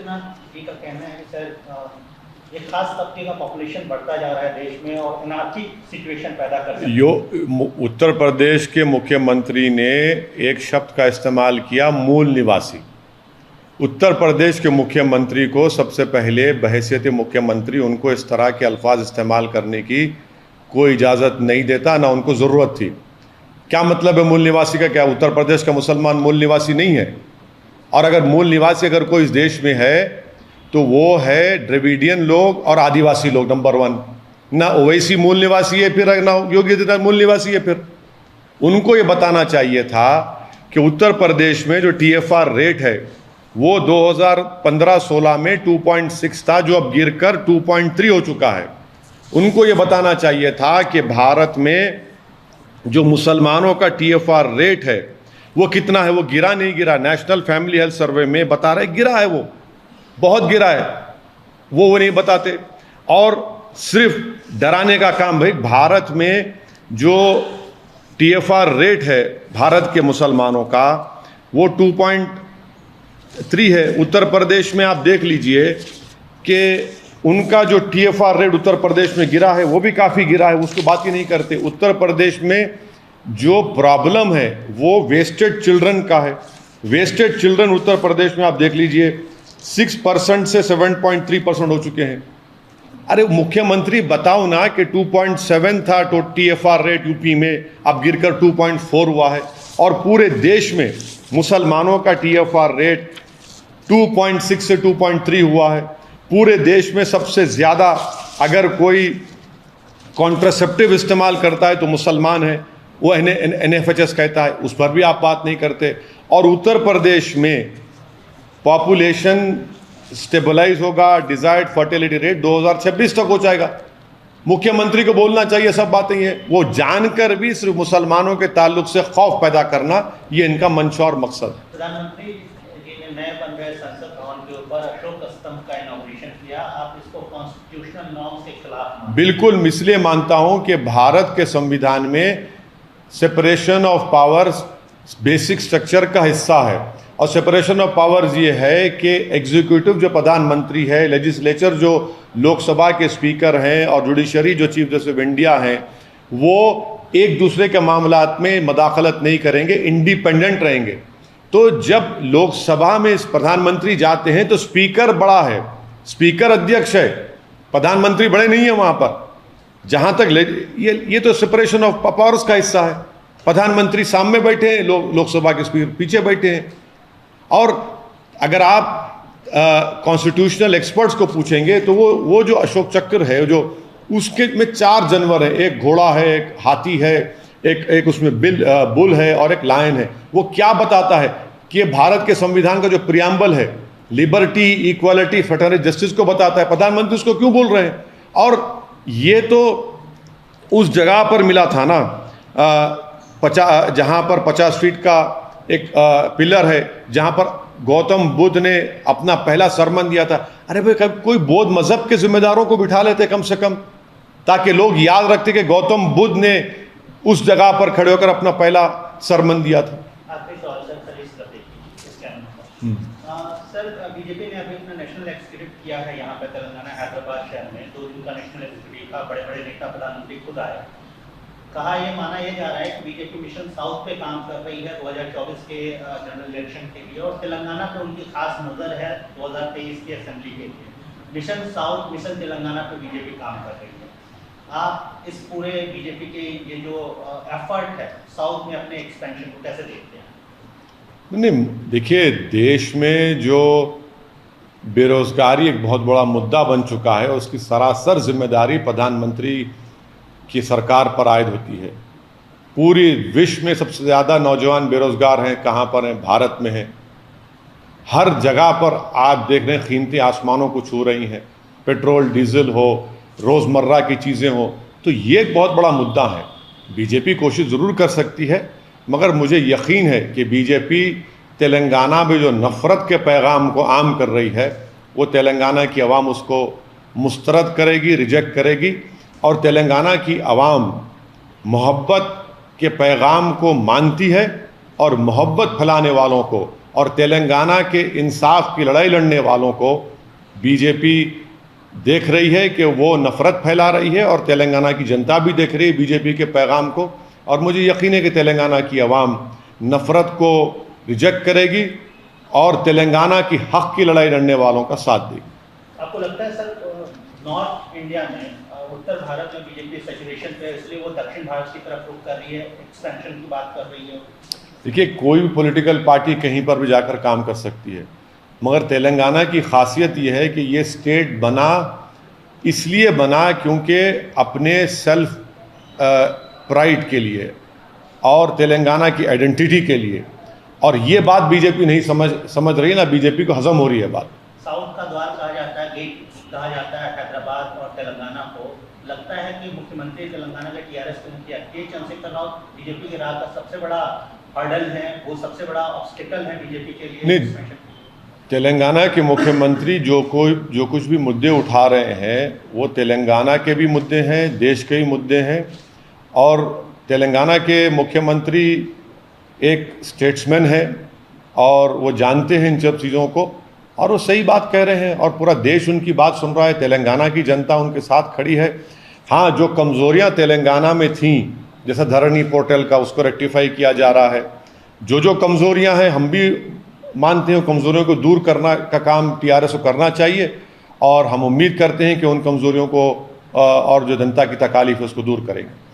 आदित्यनाथ जी का कहना है कि सर एक खास तबके का पॉपुलेशन बढ़ता जा रहा है देश में और अनार्थिक सिचुएशन पैदा कर सकता है। उत्तर प्रदेश के मुख्यमंत्री ने एक शब्द का इस्तेमाल किया, मूल निवासी। उत्तर प्रदेश के मुख्यमंत्री को सबसे पहले बहैसियत मुख्यमंत्री उनको इस तरह के अल्फाज इस्तेमाल करने की कोई इजाज़त नहीं देता, ना उनको ज़रूरत थी। क्या मतलब है मूल निवासी का? क्या उत्तर प्रदेश का मुसलमान मूल निवासी नहीं है? और अगर मूल निवासी अगर कोई इस देश में है तो वो है द्रविडियन लोग और आदिवासी लोग, नंबर 1। ना ओवैसी मूल निवासी है, फिर ना योगी आदित्यनाथ मूल निवासी है। फिर उनको ये बताना चाहिए था कि उत्तर प्रदेश में जो TFR रेट है वो 2015-16 में 2.6 था, जो अब गिरकर 2.3 हो चुका है। उनको ये बताना चाहिए था कि भारत में जो मुसलमानों का TFR रेट है वो कितना है। वो गिरा नहीं गिरा, नेशनल फैमिली हेल्थ सर्वे में बता रहे गिरा है, वो बहुत गिरा है, वो नहीं बताते। और सिर्फ डराने का काम। भाई, भारत में जो TFR रेट है भारत के मुसलमानों का वो 2.3 है। उत्तर प्रदेश में आप देख लीजिए कि उनका जो TFR रेट उत्तर प्रदेश में गिरा है वो भी काफ़ी गिरा है, उसकी बात ही नहीं करते। उत्तर प्रदेश में जो प्रॉब्लम है वो वेस्टेड चिल्ड्रन का है। वेस्टेड चिल्ड्रन उत्तर प्रदेश में आप देख लीजिए 6% से 7.3% हो चुके हैं। अरे मुख्यमंत्री बताओ ना कि 2.7 था तो TFR रेट यूपी में, अब गिरकर 2.4 हुआ है। और पूरे देश में मुसलमानों का TFR रेट 2.6 से 2.3 हुआ है। पूरे देश में सबसे ज़्यादा अगर कोई कॉन्ट्रासेप्टिव इस्तेमाल करता है तो मुसलमान है, वो NFHS कहता है, उस पर भी आप बात नहीं करते। और उत्तर प्रदेश में पॉपुलेशन स्टेबलाइज होगा, डिजायर्ड फर्टिलिटी रेट 2026 तक हो जाएगा। मुख्यमंत्री को बोलना चाहिए सब बातें हैं, वो जानकर भी सिर्फ मुसलमानों के ताल्लुक से खौफ पैदा करना, ये इनका मंशा और मकसद है। प्रधानमंत्री जी ने नए बन रहे संसद भवन के ऊपर अशोक स्तंभ का इनॉग्रेशन किया, आप इसको कॉन्स्टिट्यूशनल नॉर्म के खिलाफ? बिल्कुल, इसलिए मानता हूं कि भारत के संविधान में separation of powers basic structure का हिस्सा है। और सेपरेशन ऑफ पावर्स ये है कि एग्जीक्यूटिव जो प्रधानमंत्री है, लेजिस्लेचर जो लोकसभा के स्पीकर हैं और जुडिशरी जो चीफ जस्टिस ऑफ इंडिया हैं, वो एक दूसरे के मामलात में मदाखलत नहीं करेंगे, इंडिपेंडेंट रहेंगे। तो जब लोकसभा में प्रधानमंत्री जाते हैं तो स्पीकर बड़ा है, स्पीकर अध्यक्ष है, प्रधानमंत्री बड़े नहीं है वहाँ पर। जहाँ तक ये तो सेपरेशन ऑफ पावर्स का हिस्सा है। प्रधानमंत्री सामने बैठे हैं, लोकसभा के स्पीकर पीछे बैठे हैं। और अगर आप कॉन्स्टिट्यूशनल एक्सपर्ट्स को पूछेंगे तो वो जो अशोक चक्र है, जो उसके में 4 जानवर है, एक घोड़ा है, एक हाथी है, एक उसमें बुल है और एक लायन है। वो क्या बताता है कि भारत के संविधान का जो प्रियम्बल है, लिबर्टी, इक्वालिटी, फ्रेटर्निटी, जस्टिस को बताता है। प्रधानमंत्री उसको क्यों बोल रहे हैं? और ये तो उस जगह पर मिला था ना, जहाँ पर 50 फीट का एक पिलर है, जहाँ पर गौतम बुद्ध ने अपना पहला सरमन दिया था। अरे भाई, कोई बौद्ध मजहब के जिम्मेदारों को बिठा लेते कम से कम, ताकि लोग याद रखते कि गौतम बुद्ध ने उस जगह पर खड़े होकर अपना पहला सरमन दिया था। सर, बीजेपी ने अभी अपना नेशनल एग्जीक्यूटिव किया है यहाँ पे तेलंगाना हैदराबाद शहर में। 2 दिन का नेशनल एग्जीक्यूटिव का, बड़े बड़े नेता प्रधानमंत्री खुद आए। कहा ये माना यह जा रहा है कि बीजेपी मिशन साउथ पे काम कर रही है 2024 के जनरल इलेक्शन के लिए, और तेलंगाना पे उनकी खास नजर है 2023 की असेंबली के लिए। मिशन साउथ, मिशन तेलंगाना पे बीजेपी काम कर रही है। आप इस पूरे बीजेपी के ये जो एफर्ट है साउथ में अपने एक्सपेंशन को कैसे देखते हैं? नहीं, देखिए, देश में जो बेरोजगारी एक बहुत बड़ा मुद्दा बन चुका है, उसकी सरासर जिम्मेदारी प्रधानमंत्री की सरकार पर आयद होती है। पूरी विश्व में सबसे ज़्यादा नौजवान बेरोजगार हैं, कहाँ पर हैं? भारत में हैं। हर जगह पर आप देख रहे हैं कीमतें आसमानों को छू रही हैं, पेट्रोल डीजल हो, रोज़मर्रा की चीज़ें हो। तो ये एक बहुत बड़ा मुद्दा है। बीजेपी कोशिश ज़रूर कर सकती है, मगर मुझे यकीन है कि बीजेपी तेलंगाना में जो नफ़रत के पैगाम को आम कर रही है, वो तेलंगाना की आवाम उसको मुस्तरद करेगी, रिजेक्ट करेगी। और तेलंगाना की आवाम मोहब्बत के पैगाम को मानती है और मोहब्बत फैलाने वालों को और तेलंगाना के इंसाफ की लड़ाई लड़ने वालों को बीजेपी देख रही है कि वो नफ़रत फैला रही है, और तेलंगाना की जनता भी देख रही है बीजेपी के पैगाम को। और मुझे यकीन है कि तेलंगाना की आवाम नफ़रत को रिजेक्ट करेगी और तेलंगाना की हक़ की लड़ाई लड़ने वालों का साथ देगी। आपको लगता है सर नॉर्थ इंडिया में उत्तर भारत में बीजेपी सैचुरेशन पे, इसलिए वो दक्षिण भारत की तरफ रुख कर रही है, एक्सपेंशन की बात कर रही है? देखिए, कोई भी पॉलिटिकल पार्टी कहीं पर भी जाकर काम कर सकती है, मगर तेलंगाना की खासियत यह है कि ये स्टेट बना इसलिए बना क्योंकि अपने सेल्फ प्राइड के लिए और तेलंगाना की आइडेंटिटी के लिए, और ये बात बीजेपी नहीं समझ रही, ना बीजेपी को हजम हो रही है बात। साउथ का द्वार कहा जाता है, गेट कहा जाता है हैदराबाद और तेलंगाना को। लगता है कि मुख्यमंत्री तेलंगाना के टीआरएस के मुखिया के चंद्रशेखर राव बीजेपी के राह का सबसे बड़ा हर्डल है, वो सबसे बड़ा ऑब्स्टिकल है बीजेपी के लिए? नहीं, तेलंगाना के मुख्यमंत्री जो कुछ भी मुद्दे उठा रहे हैं वो तेलंगाना के भी मुद्दे हैं, देश के भी मुद्दे हैं। और तेलंगाना के मुख्यमंत्री एक स्टेट्समैन है और वो जानते हैं इन सब चीज़ों को, और वो सही बात कह रहे हैं और पूरा देश उनकी बात सुन रहा है। तेलंगाना की जनता उनके साथ खड़ी है। हाँ, जो कमज़ोरियाँ तेलंगाना में थीं, जैसा धरनी पोर्टल का, उसको रेक्टिफाई किया जा रहा है। जो कमज़ोरियाँ हैं हम भी मानते हैं, कमज़ोरियों को दूर करना का काम टीआरएस को करना चाहिए, और हम उम्मीद करते हैं कि उन कमज़ोरियों को और जो जनता की तकालीफ है उसको दूर करेंगे।